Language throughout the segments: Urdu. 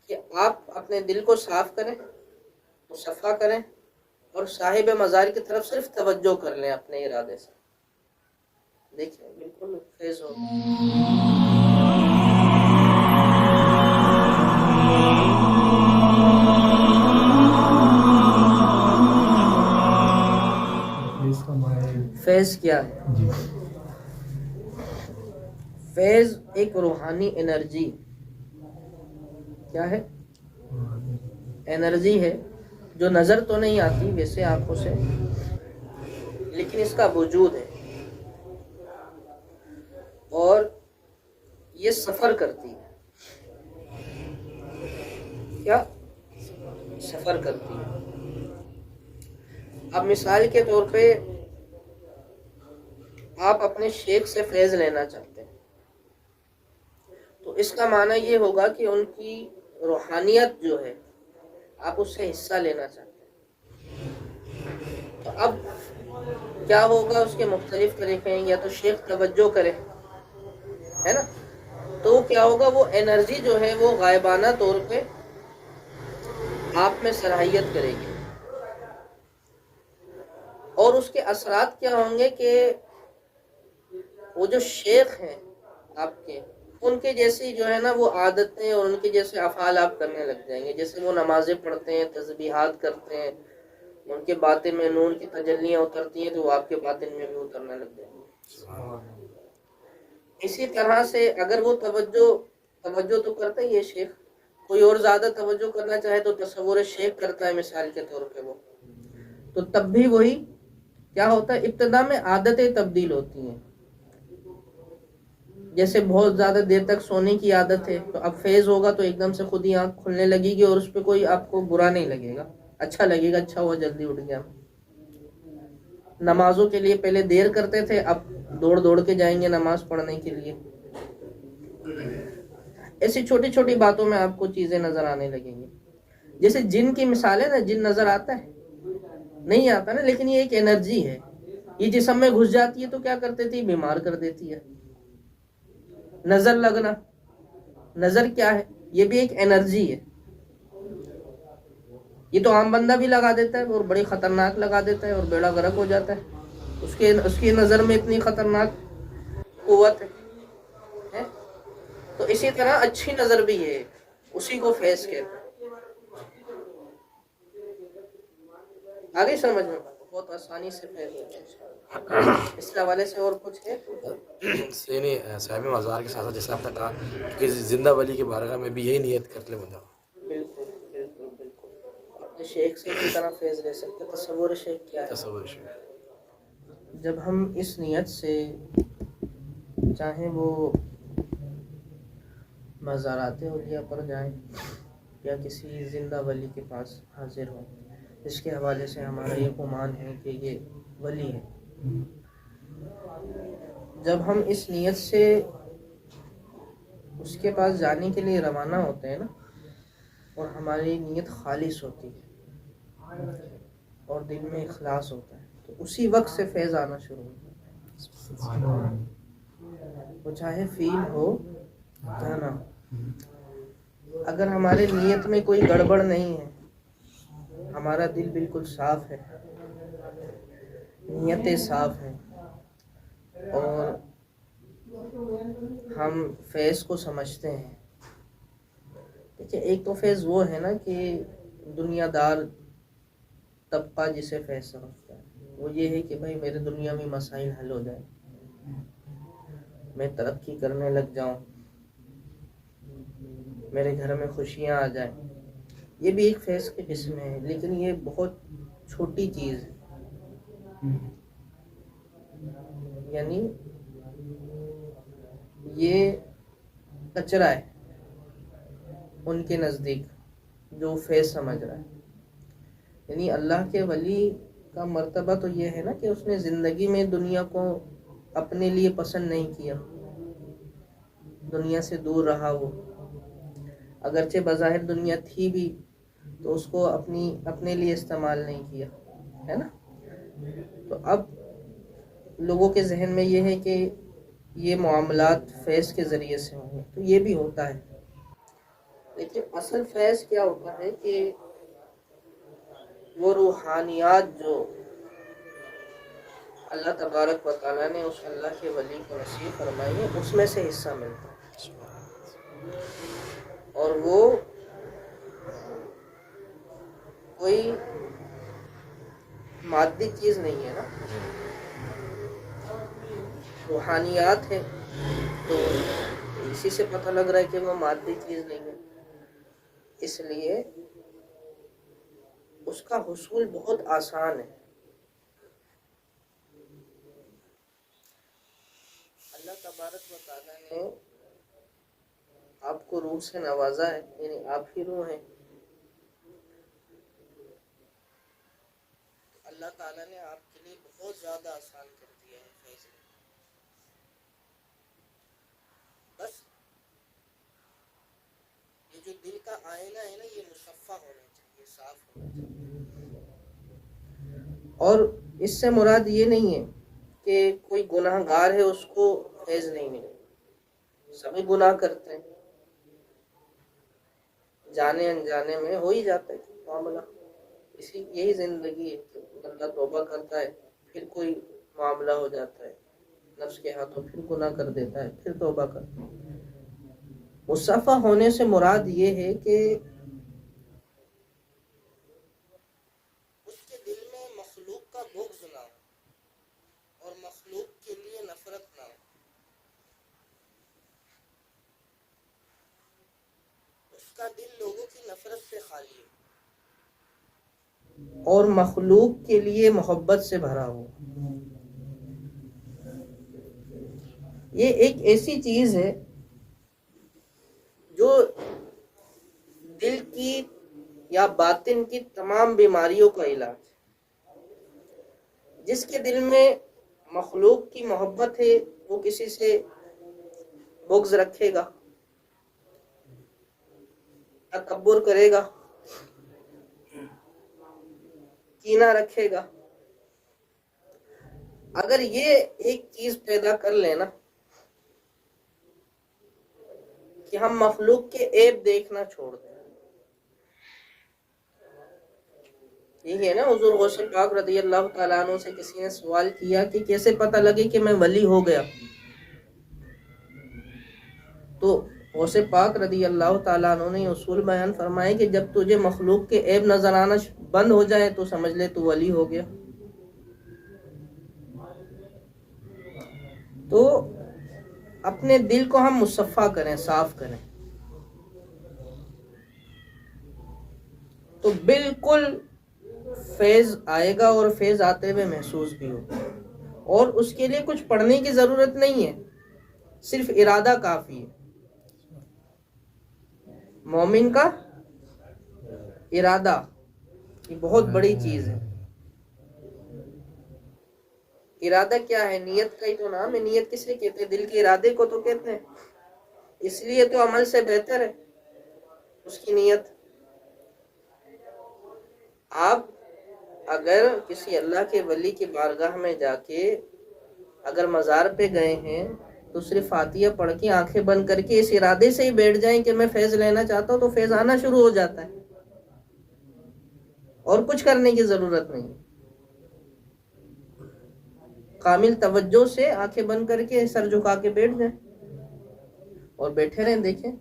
کہ آپ اپنے دل کو صاف کریں، مصفا کریں، اور صاحب مزار کی طرف صرف توجہ کر لیں اپنے ارادے سے. دیکھیں بالکل فیض ہوگا. فیض کیا ہے؟ فیض ایک روحانی انرجی. کیا ہے؟ انرجی ہے جو نظر تو نہیں آتی ویسے آنکھوں سے، لیکن اس کا وجود ہے اور یہ سفر کرتی ہے. کیا سفر کرتی ہے؟ اب مثال کے طور پہ آپ اپنے شیخ سے فیض لینا چاہتے ہیں تو اس کا معنی یہ ہوگا کہ ان کی روحانیت جو ہے آپ اس سے حصہ لینا چاہتے ہیں. تو اب کیا ہوگا؟ اس کے مختلف طریقے ہیں. یا تو شیخ توجہ کرے، ہے نا، تو کیا ہوگا؟ وہ انرجی جو ہے وہ غائبانہ طور پہ آپ میں صلاحیت کرے گی، اور اس کے اثرات کیا ہوں گے کہ وہ جو شیخ ہیں آپ کے، ان کے جیسی جو ہے نا وہ عادتیں اور ان کے جیسے افعال آپ کرنے لگ جائیں گے. جیسے وہ نمازیں پڑھتے ہیں، تسبیحات کرتے ہیں، ان کے باطن میں نور کی تجلیاں اترتی ہیں تو وہ آپ کے باطن میں بھی اترنے لگ جائیں گے. اسی طرح سے اگر وہ توجہ تو کرتا ہی ہے شیخ، کوئی اور زیادہ توجہ کرنا چاہے تو تصور شیخ کرتا ہے مثال کے طور پہ وہ، تو تب بھی وہی کیا ہوتا ہے؟ ابتدا میں عادتیں تبدیل ہوتی ہیں. جیسے بہت زیادہ دیر تک سونے کی عادت ہے تو اب فیض ہوگا تو ایک دم سے خود ہی آنکھ کھلنے لگے گی اور اس پہ کوئی آپ کو برا نہیں لگے گا، اچھا لگے گا، اچھا ہوا جلدی اٹھ گیا. نمازوں کے لیے پہلے دیر کرتے تھے، اب دوڑ کے جائیں گے نماز پڑھنے کے لیے. ایسی چھوٹی چھوٹی باتوں میں آپ کو چیزیں نظر آنے لگیں گی. جیسے جن کی مثال ہے نا، جن نظر آتا ہے؟ نہیں آتا نا، لیکن یہ ایک انرجی ہے. یہ جسم میں گھس جاتی ہے تو کیا کرتے تھی؟ بیمار کر دیتی ہے. نظر لگنا، نظر کیا ہے؟ یہ بھی ایک انرجی ہے. یہ تو عام بندہ بھی لگا دیتا ہے اور بڑی خطرناک لگا دیتا ہے اور بیڑا غرق ہو جاتا ہے. اس کی نظر میں اتنی خطرناک قوت ہے. تو اسی طرح اچھی نظر بھی ہے، اسی کو فیض کہتے ہیں. آگے سمجھ میں بہت آسانی سے فیض ہوتا ہے. اس حوالے سے اور کچھ ہے؟ صاحب مزار کے ساتھ جیسے آپ نے کہا کہ زندہ ولی کے بارگاہ میں بھی یہی نیت کر لے بندہ. بالکل بالکل بالکل. اپنے شیخ سے اسی طرح فیض لے سکتے. تصور شیخ کیا ہے؟ تصور شیخ جب ہم اس نیت سے چاہیں وہ مزارات اولیاء پر جائیں یا کسی زندہ ولی کے پاس حاضر ہوں، اس کے حوالے سے ہمارا یہ گمان ہے کہ یہ ولی ہے. جب ہم اس نیت سے اس کے پاس جانے کے لیے روانہ ہوتے ہیں نا، اور ہماری نیت خالص ہوتی ہے اور دل میں اخلاص ہوتا ہے، تو اسی وقت سے فیض آنا شروع ہوتا ہے. وہ چاہے فیل ہو یا نہ ہو. اگر ہمارے نیت میں کوئی گڑبڑ نہیں ہے، ہمارا دل بالکل صاف ہے، نیتیں صاف ہیں، اور ہم فیض کو سمجھتے ہیں. دیکھیں ایک تو فیض وہ ہے نا کہ دنیا دار طبقہ جسے فیض سمجھتا ہے، وہ یہ ہے کہ بھائی میرے دنیا میں مسائل حل ہو جائیں، میں ترقی کرنے لگ جاؤں، میرے گھر میں خوشیاں آ جائیں. یہ بھی ایک فیض کی قسم ہے، لیکن یہ بہت چھوٹی چیز ہے. یعنی یہ کچرا ہے ان کے نزدیک جو فیض سمجھ رہا ہے. یعنی اللہ کے ولی کا مرتبہ تو یہ ہے نا کہ اس نے زندگی میں دنیا کو اپنے لیے پسند نہیں کیا، دنیا سے دور رہا. وہ اگرچہ بظاہر دنیا تھی بھی تو اس کو اپنے لیے استعمال نہیں کیا، ہے نا. تو اب لوگوں کے ذہن میں یہ ہے کہ یہ معاملات فیض کے ذریعے سے ہوں گے، تو یہ بھی ہوتا ہے. لیکن اصل فیض کیا ہوتا ہے کہ وہ روحانیات جو اللہ تبارک و تعالیٰ نے اس اللہ کے ولی کو نصیب فرمائی ہے، اس میں سے حصہ ملتا ہے، اور وہ کوئی مادی چیز نہیں ہے نا، روحانیات ہے، تو اسی سے پتہ لگ رہا ہے کہ وہ مادی چیز نہیں ہے، اس لیے اس کا حصول بہت آسان ہے۔ اللہ تبارک و تعالیٰ نے آپ کو روح سے نوازا ہے، یعنی آپ ہی روح ہیں۔ اللہ تعالیٰ نے آپ کے لیے بہت زیادہ آسان کر دیا ہے فیصلے، بس یہ جو دل کا آئینہ ہے نا، یہ مصفا ہونا چاہیے، صاف ہونا چاہیے۔ اور اس سے مراد یہ نہیں ہے کہ کوئی گناہ گار ہے اس کو فیض نہیں ملے، سبھی گناہ کرتے ہیں، جانے انجانے میں ہو ہی جاتا ہے معاملہ، یہی زندگی ہے کہ بندہ توبہ کرتا ہے، پھر کوئی معاملہ ہو جاتا ہے نفس کے ہاتھوں، پھر گناہ کر دیتا ہے، پھر توبہ کرتا ہے۔ مصفا ہونے سے مراد یہ ہے کہ اس کے دل میں مخلوق کا بغض نہ ہو اور مخلوق کے لیے نفرت نہ ہو، اس کا دل لوگوں کی نفرت سے خالی ہے اور مخلوق کے لیے محبت سے بھرا ہو۔ یہ ایک ایسی چیز ہے جو دل کی یا باطن کی تمام بیماریوں کا علاج ہے۔ جس کے دل میں مخلوق کی محبت ہے وہ کسی سے بغض رکھے گا، تکبر کرے گا، کینہ رکھے گا۔ اگر یہ ایک چیز پیدا کر لینا کہ ہم مخلوق کے عیب دیکھنا چھوڑ دیں، یہی ہے نا، حضور غوث پاک رضی اللہ تعالیٰ عنہ سے کسی نے سوال کیا کہ کیسے پتہ لگے کہ میں ولی ہو گیا، تو غوث پاک رضی اللہ تعالیٰ عنہ نے اصول بیان فرمائے کہ جب تجھے مخلوق کے عیب نظر آنا بند ہو جائے تو سمجھ لے تو ولی ہو گیا۔ تو اپنے دل کو ہم مصفا کریں، صاف کریں، تو بالکل فیض آئے گا، اور فیض آتے ہوئے محسوس بھی ہوگا۔ اور اس کے لیے کچھ پڑھنے کی ضرورت نہیں ہے، صرف ارادہ کافی ہے۔ مومن کا ارادہ یہ بہت بڑی چیز ہے۔ ارادہ کیا ہے؟ نیت کا ہی تو نام ہے۔ نیت کس لیے کہتے ہیں؟ دل کے ارادے کو تو کہتے ہیں، اس لیے تو عمل سے بہتر ہے اس کی نیت۔ آپ اگر کسی اللہ کے ولی کی بارگاہ میں جا کے اگر مزار پہ گئے ہیں تو صرف فاتحہ پڑھ کے آنکھیں بند کر کے اس ارادے سے ہی بیٹھ جائیں کہ میں فیض لینا چاہتا ہوں، تو فیض آنا شروع ہو جاتا ہے، اور کچھ کرنے کی ضرورت نہیں۔ کامل توجہ سے آنکھیں بند کر کے سر جھکا کے بیٹھ جائیں اور بیٹھے رہیں، دیکھیں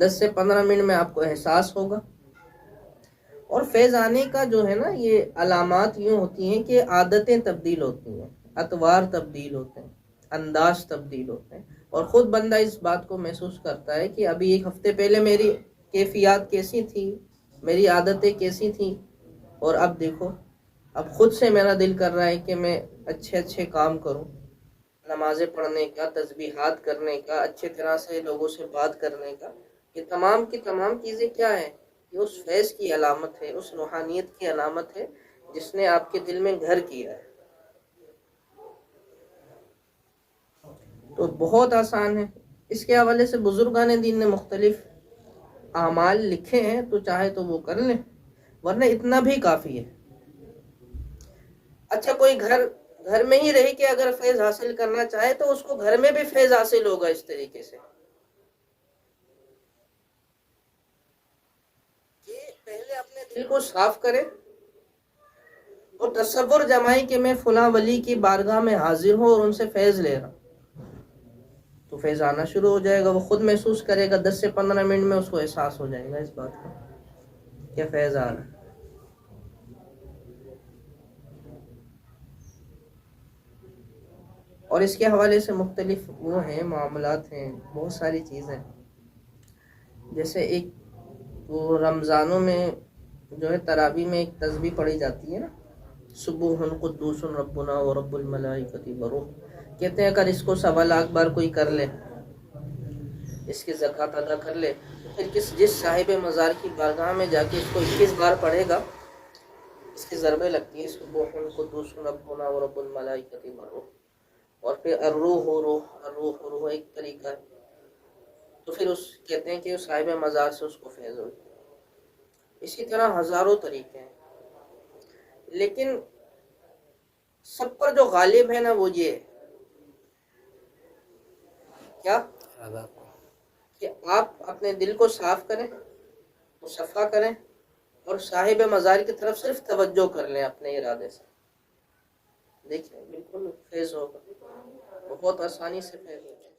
10 سے 15 منٹ میں آپ کو احساس ہوگا۔ اور فیض آنے کا جو ہے نا، یہ علامات یوں ہوتی ہیں کہ عادتیں تبدیل ہوتی ہیں، اطوار تبدیل ہوتے ہیں، انداز تبدیل ہوتے ہیں، اور خود بندہ اس بات کو محسوس کرتا ہے کہ ابھی ایک ہفتے پہلے میری کیفیات کیسی تھی، میری عادتیں کیسی تھیں، اور اب دیکھو، اب خود سے میرا دل کر رہا ہے کہ میں اچھے کام کروں، نمازیں پڑھنے کا، تسبیحات کرنے کا، اچھے طرح سے لوگوں سے بات کرنے کا۔ یہ تمام کی تمام چیزیں کیا ہیں؟ یہ اس فیض کی علامت ہے، اس روحانیت کی علامت ہے جس نے آپ کے دل میں گھر کیا ہے۔ تو بہت آسان ہے۔ اس کے حوالے سے بزرگان دین نے مختلف اعمال لکھے ہیں، تو چاہے تو وہ کر لیں، ورنہ اتنا بھی کافی ہے۔ اچھا، کوئی گھر میں ہی رہ کے اگر فیض حاصل کرنا چاہے تو اس کو گھر میں بھی فیض حاصل ہوگا اس طریقے سے۔ دل کو صاف کرے اور تصور جمائے کہ میں فلاں ولی کی بارگاہ میں حاضر ہوں اور ان سے فیض لے رہا ہوں، تو فیض آنا شروع ہو جائے گا. وہ خود محسوس کرے گا، 10 سے 15 منٹ میں اس کو احساس ہو جائے گا اس بات کا کہ فیض آ رہا ہے. اور اس کے حوالے سے مختلف وہ ہیں معاملات ہیں، بہت ساری چیزیں. جیسے ایک وہ رمضانوں میں جو ہے تراویح میں ایک تسبیح پڑھی جاتی ہے نا، سبوح قدوس ربنا و رب الملائکۃ والروح. کہتے ہیں اگر اس کو 1.25 لاکھ بار کوئی کر لے، اس کی زکوٰۃ ادا کر لے، پھر جس صاحب مزار کی بارگاہ میں جا کے اس کو 21 بار پڑھے گا، اس کی ضربیں لگتی ہیں سبوح قدوس ربنا و رب الملائکۃ والروح. اور پھر الروح ایک طریقہ ہے. تو پھر اس کہتے ہیں کہ صاحب مزار سے اس کو فیض ہو. اسی طرح ہزاروں طریقے ہیں، لیکن سب پر جو غالب ہے نا وہ یہ ہے کیا کہ آپ اپنے دل کو صاف کریں، مصفا کریں اور صاحب مزار کی طرف صرف توجہ کر لیں اپنے ارادے سے. دیکھیں بالکل فیض ہوگا، بہت آسانی سے فیض ہوگا.